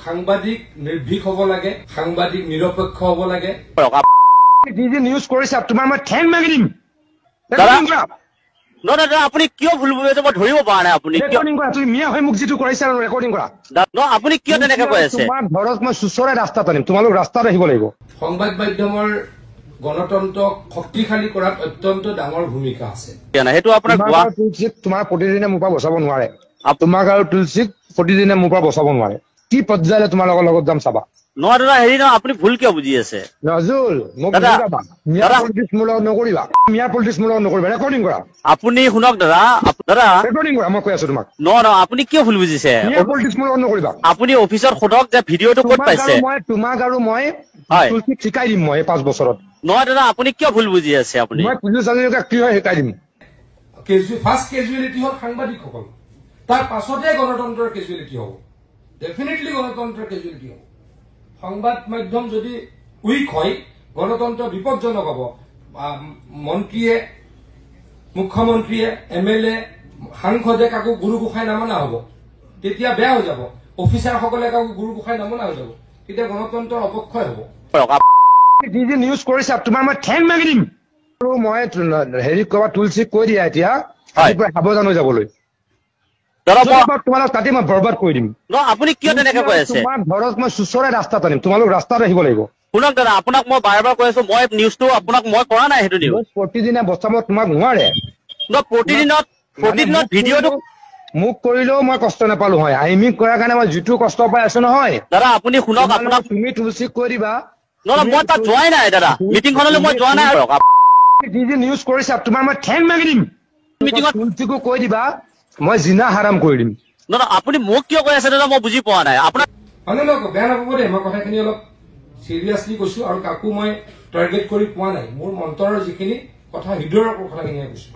সাংবাদিক নিৰ্ভীক হ'ব লাগে, সাংবাদিক নিৰপেক্ষ হ'ব লাগে। যি নিউজ কৰিছা তোমাৰ মই ঠেং মাগি দিম। দাদা আপুনি কিয় ভুল বুজিছে মই ধৰিব পৰা নাই। আপুনি ৰেকৰ্ডিং কৰা, তুমি মিয়া হৈ মোক যিটো কৰিছা ৰেকৰ্ডিং কৰা। আপুনি কিয় তেনেকে কৈ আছে? তোমাৰ ঘৰত মই চুচৰাই ৰাস্তাত আনিম, তোমালোক ৰাস্তাত আহিব লাগিব। সংবাদ মাধ্যমৰ গণতন্ত্ৰক শক্তিশালী কৰাত অত্যন্ত ডাঙৰ ভূমিকা আছে। সেইটো আপোনাৰ তোমাৰ প্ৰতিদিনে মোৰ পৰা বচাব নোৱাৰে। তোমাক আৰু তুলসীক প্ৰতিদিনে মোৰ পৰা বচাব নোৱাৰে। কি পৰ্যায়লৈ তোমালোকৰ লগত যাম চাবা। নহয় দাদা, হেৰি নহয়, আপুনি ভুল কিয় বুজি আছে? নজুল মোক মিয়া পলিটিক্স মোৰ লগত নকৰিবা, মিয়া পলিটিক্স মোৰ লগত নকৰিবা। ৰেকৰ্ডিং কৰা। আপুনি শুনক দাদা, ৰেকৰ্ডিং কৰা, মই কৈ আছো তোমাক। নহয়, আপুনি কিয় ভুল বুজিছে? মিয়া পলিটিক্স মোৰ লগত নকৰিবা। আপুনি অফিচত সোধক যে ভিডিঅ'টো ক'ত পাইছে। তোমাক আৰু মই তুলসীক শিকাই দিম মই 5 বছৰত। নহয় দাদা, আপুনি কিয় ভুল বুজি আছে? আপুনি মই পুলিচ আজিলৈকে কি হয় শিকাই দিম। ফাৰ্ষ্ট কেজুৱেলিটি হ'ল সাংবাদিকসকল, তাৰ পাছতে গণতন্ত্ৰৰ কেজুৱেলিটি হ'ব। ডেফিনেটলি গণতন্ত্ৰৰ কেজুৱেলিটি হ'ব। সংবাদ মাধ্যম যদি উইক হয় গণতন্ত্ৰ বিপদজনক হ'ব। মন্ত্ৰীয়ে, মুখ্যমন্ত্ৰীয়ে, MLA, সাংসদে কাকো গুৰু গোসাঁই নামনা হ'ব, তেতিয়া বেয়া হৈ যাব। অফিচাৰসকলে কাকো গুৰু গোসাঁই নামনা হৈ যাব, তেতিয়া গণতন্ত্ৰৰ অৱক্ষয় হ'ব। যি নিউজ কৰিছা তোমাৰ মই ঠেং মাগি দিম। আৰু মই হেৰি কবা তুলসীক কৈ দিয়া এতিয়া সাৱধান হৈ যাবলৈ। তোমালোক তাতে মই বৰবাদ কৰি দিম। আপুনি কিয় তেনেকে কৈ আছে? তোমাৰ ঘৰত মই চুচৰাই ৰাস্তাত আনিম, তোমালোক ৰাস্তাত আহিব লাগিব। শুনক দাদা, আপোনাক মই বাৰে বাৰে কৈ আছো, মই নিউজটো আপোনাক মই কৰা নাই। সেইটো নিউজ প্ৰতিদিনে বচাব তোমাক নোৱাৰে। প্ৰতিদিনত ভিডিঅ'টো মোক কৰিলেও মই কষ্ট নাপালো হয়। আইমিক কৰাৰ কাৰণে মই যিটো কষ্ট পাই আছো নহয় দাদা, আপুনি শুনক, আপোনাক তুমি তুলসীক কৈ দিবা। মই তাত যোৱাই নাই দাদা, মিটিংখনলৈ মই যোৱা নাই। যি নিউজ কৰিছা তোমাৰ মই ঠেং মাগি দিম। মিটিঙত তুলসীকো কৈ দিবা মই জিনা হাৰাম কৰি দিম। দাদা আপুনি মোক কিয় কৈ আছে দাদা, মই বুজি পোৱা নাই। আপোনাক বেয়া নাপাব দেই, মই কথাখিনি অলপ চিৰিয়াছলি কৈছো আৰু কাকো মই টাৰ্গেট কৰি পোৱা নাই। মোৰ মন্তৰৰ যিখিনি কথা, হৃদয়ৰ কথাখিনিহে কৈছো।